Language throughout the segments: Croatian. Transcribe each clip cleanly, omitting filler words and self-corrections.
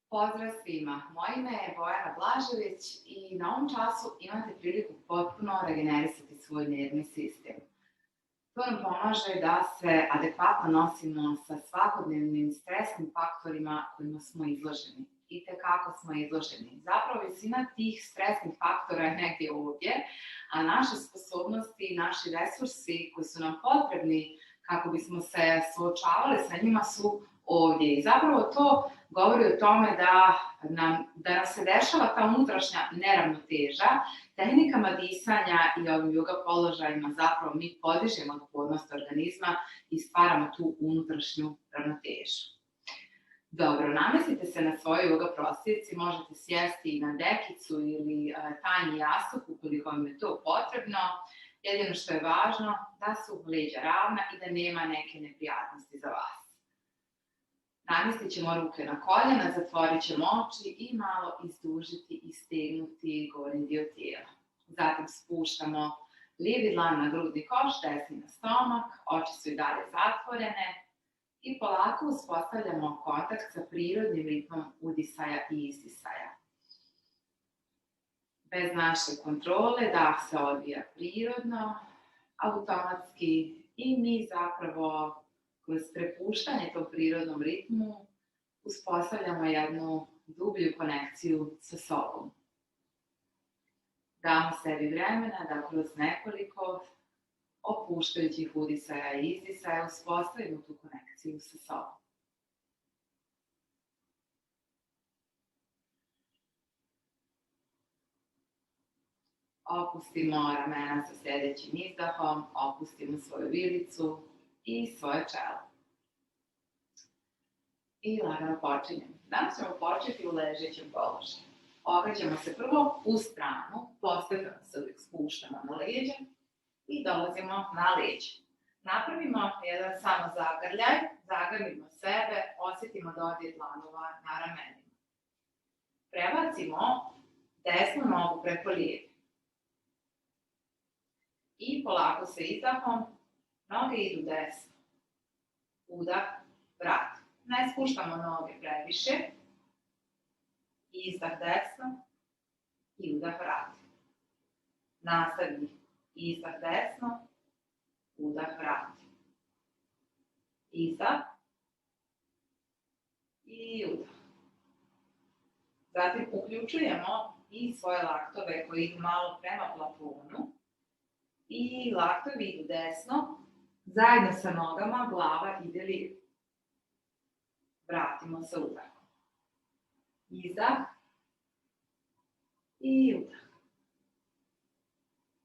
Pozdrav svima, moje ime je Bojana Blažević i na ovom času imate priliku potpuno regenerisati svoj nervni sistem. To nam pomaže da se adekvatno nosimo sa svakodnevnim stresnim faktorima kojima smo izloženi. I tekako smo izloženi. Zapravo visina tih stresnih faktora je negdje ovdje, a naše sposobnosti i naši resursi koji su nam potrebni kako bismo se suočavali sa njima su ovdje. I zapravo to govori o tome da nam se dešava ta unutrašnja neravnoteža. Tehnikama disanja i ovim yoga položajima zapravo mi podižemo otpornost organizma i stvaramo tu unutrašnju ravnotežu. Dobro, namestite se na svojoj yoga prostirci, možete sjesti na dekicu ili tanji jastuk ukoliko vam je to potrebno. Jedino što je važno da su leđa ravna i da nema neke neprijatnosti za vas. Namjestit ćemo ruke na koljena, zatvorit ćemo oči i malo izdužiti i stegnuti gornji dio tijela. Zatim spuštamo lijevi dlan na grudni koš, desni na stomak, oči su i dalje zatvorene i polako uspostavljamo kontakt sa prirodnim ritmom udisaja i izdisaja. Bez naše kontrole dah se odvija prirodno, automatski i mi zapravo kroz prepuštanje tom prirodnom ritmu uspostavljamo jednu dublju konekciju sa sobom. Damo sebi vremena da kroz nekoliko opuštajućih udisaja i izdisaja uspostavimo tu konekciju sa sobom. Opustimo ramena sa sljedećim izdahom, opustimo svoju vilicu i svoje čelo. I lagano počinjemo. Danas ćemo početi u ležećem položaju. Okrećemo se prvo u stranu, postepeno se uvijek spuštamo na leđa i dolazimo na leđe. Napravimo jedan samo zagrljaj, zagrlimo sebe, osjetimo dodir dlanova na ramenima. Prebacimo desnu nogu preko lijeve. I polako sa izdahom noge idu desno. Udah, vrat. Ne spuštamo noge previše. Izdah desno i udah vrat. Nastavi izdah desno, udah vrat. Izdah i udah. Zatim uključujemo i svoje laktove koji idu malo prema plafonu. I laktovi idu desno, zajedno sa nogama, glava ide lijevo. Vratimo se udahom. Izdah i udah.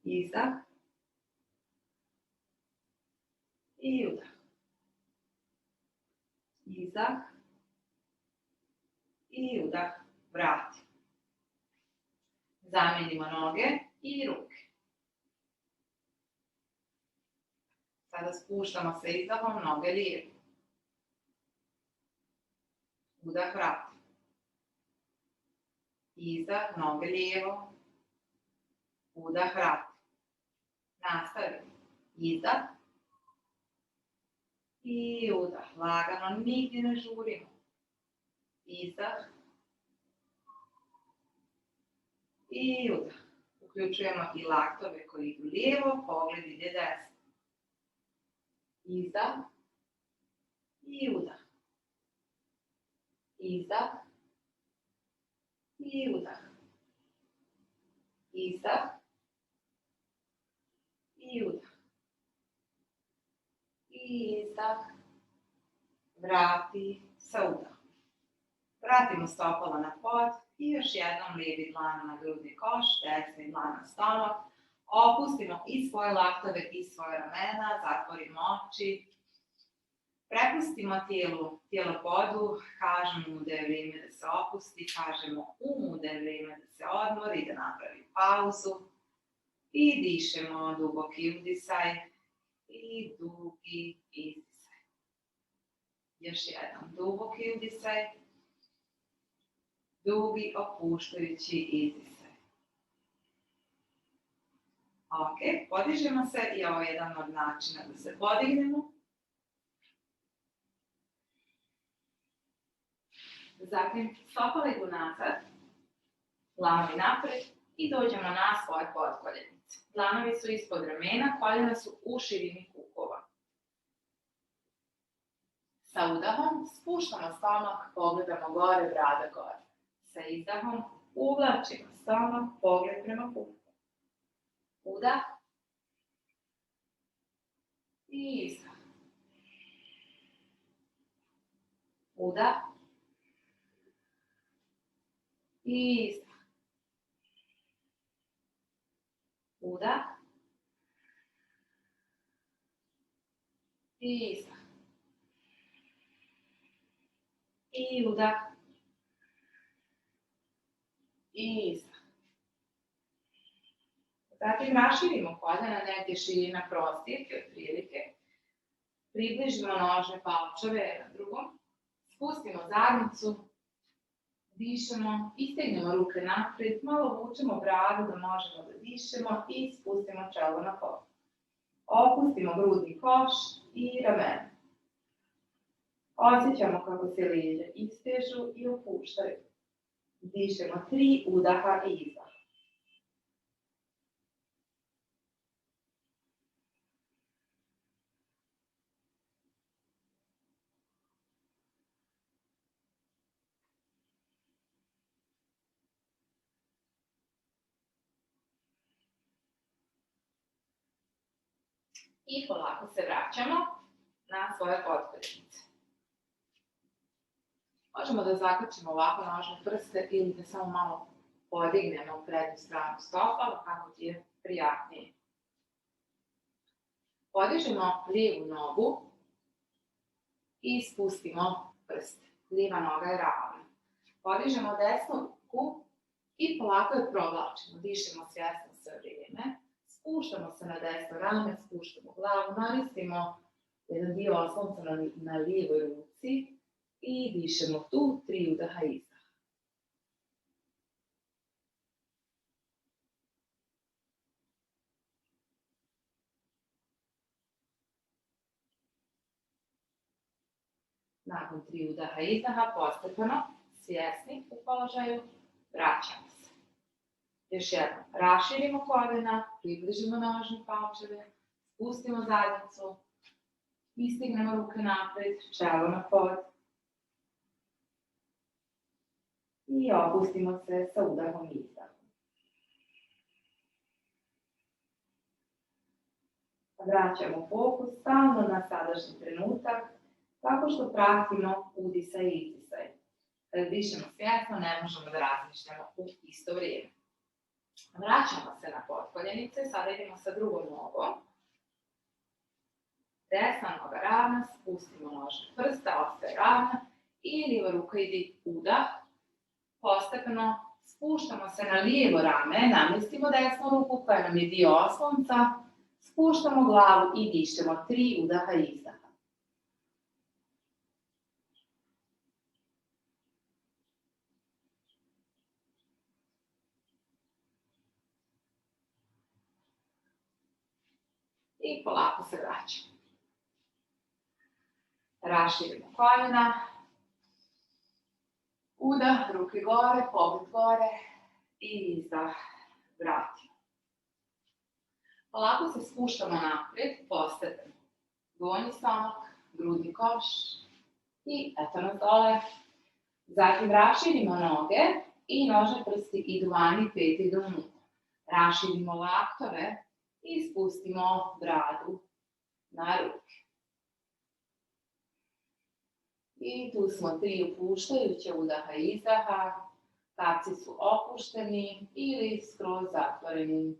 Izdah i udah. Izdah i udah. Vrati. Zamijenimo noge i ruke. Sada spuštamo se izdahom noge lijevo. Udah, vrati. Izdah, noge lijevo. Udah, vrati. Nastavi. Izdah. I udah. Lagano, nigdje ne žurimo. Izdah. I udah. Uključujemo i laktove koji idu lijevo, pogled ide desno. Izdah i udah. Izdah i udah. Izdah i udah. I izdah. Vrati sa udahom. Vratimo stopala na pod i još jednom lijevi dlan na grudni koš, desni dlan na stomak. Opustimo i svoje laktove i svoje ramena, zatvorimo oči. Prepustimo tijelo podu, kažemo mu da je vrijeme da se opusti, kažemo umu da je vrijeme da se odmori, da napravi pauzu. I dišemo duboki udisaj i dugi izdisaj. Još jedan duboki udisaj, dugi opuštajući izdisaj. Ok, podižemo se i ovo je jedan od načina da se podignemo. Zatim stopala idu nazad, dlanovi napred i dođemo na svoje potkoljenice. Dlanovi su ispod ramena, koljena su u širini kukova. Sa udahom spuštamo stomak, pogledamo gore, brada gore. Sa izdahom uvlačimo stomak, pogled prema kuku. Udah i izdah. Udah i izdah. Udah i izdah. I udah i izdah. Zatim raširimo koljena, negdje širina prostirke otprilike. Približimo nožne palčeve jedan drugom. Spustimo zadnjicu. Dišemo, istegnemo ruke naprijed, malo vučemo bradu da možemo da dišemo i spustimo čelo na pod. Opustimo grudni koš i ramena. Osjećamo kako se leđa istežu i opuštaju. Dišemo 3 udaha i izdaha. I polako se vraćamo na svoje potkoljenice. Možemo da zakačimo ovako nožne prste ili da samo malo podignemo prednju stranu stopala, kako ti je prijatnije. Podižemo lijevu nogu i spustimo prste. Lijeva noga je ravna. Podižemo desnu ruku i polako je provlačimo. Dišemo svjesno sve vrijeme. Spuštamo se na desno rame, spuštamo glavu, namestimo jedan dio oslonca na lijevoj ruci i dišemo tu 3 udaha i izdaha. Nakon 3 udaha i izdaha, postepeno, svjesni u položaju, vraćamo se. Još jednom, raširimo koljena, približimo nožne palčeve, spustimo zadnjicu, istignemo ruke napred, čelo na pod i opustimo se sa udahom i izdahom. Vraćamo fokus stalno na sadašnji trenutak, tako što pratimo udisaj i izdisaj. Kada dišemo svjesno, ne možemo da razmišljamo u isto vrijeme. Vraćamo se na potkoljenice, sada idemo sa drugom nogom. Desna noga ravna, spustimo nožne prste, ostaje ravna i lijeva ruka ide udah. Postepeno spuštamo se na lijevo rame, namestimo desnu ruku koja nam je dio oslonca, spuštamo glavu i dišemo 3 udaha i izdaha. I polako se vraćamo. Raširimo koljena. Udah, ruke gore, pogled gore i izdah, vratimo. Polako se spuštamo naprijed, postepeno. Donji stomak, grudni koš i eto nas dole. Zatim raširimo noge i nožne prsti idu vani, peti idu unutra. Raširimo laktove i spustimo bradu na ruke. I tu smo 3 opuštajuće udaha i izdaha. Kapci su opušteni ili skroz zatvoreni.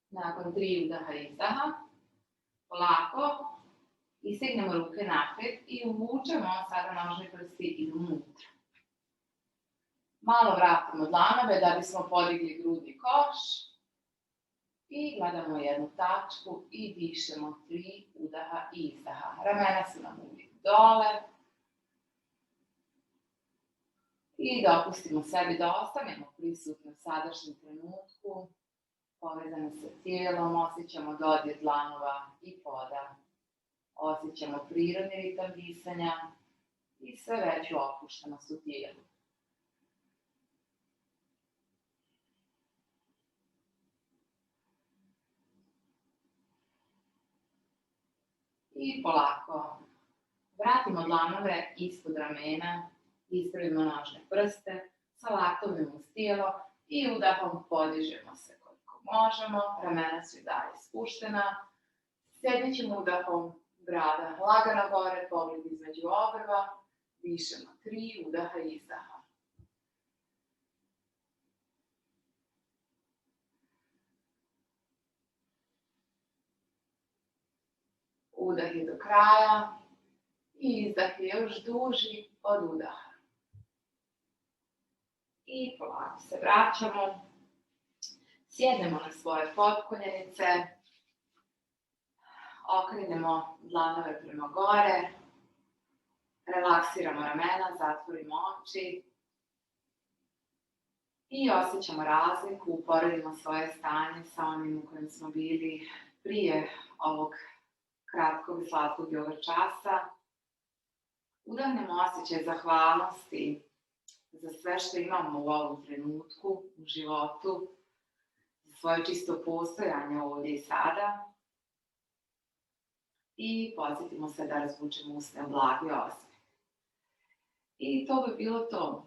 Nakon 3 udaha i izdaha, polako istegnemo ruke naprijed i uvučemo, sada nožni prsti idu unutra. Malo vratimo dlanove da bismo podigli grudni koš i gledamo jednu tačku i dišemo 3 udaha i izdaha. Ramena su nam uvijek dole i dopustimo sebi da ostanemo prisutni u sadašnjem trenutku. povezane sa tijelom, osjećamo dodir dlanova i poda. Osjećamo prirodni ritam disanja i sve veću opuštenost u tijelu. I polako vratimo dlanove ispod ramena, ispravimo nožne prste, salatovimo uz tijelo i udahom podižemo se koliko možemo, ramena su i dalje spuštena. Sljedećim udahom brada lagano gore, pogled između obrva, dišemo 3 udaha i izdaha. Udah je do kraja i izdah je još duži od udaha. I polako se vraćamo, sjednemo na svoje potkoljenice, okrenemo dlanove prema gore, relaksiramo ramena, zatvorimo oči i osjećamo razliku, uporedimo svoje stanje sa onim u kojem smo bili prije ovog kratkog i slatkog yoga časa. Udahnemo osjećaj zahvalnosti za sve što imamo u ovom trenutku, u životu, za svoje čisto postojanje ovdje i sada. I podsjetimo se da razvučemo usne u blagi osmeh. I to bi bilo to.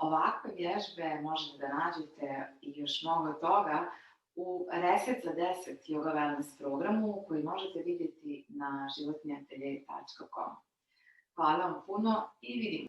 Ovakve vježbe možete da nađete i još mnogo toga u Reset za 10 Yoga Wellness programu koji možete vidjeti na životniatelje.com. Hvala vam puno i vidimo.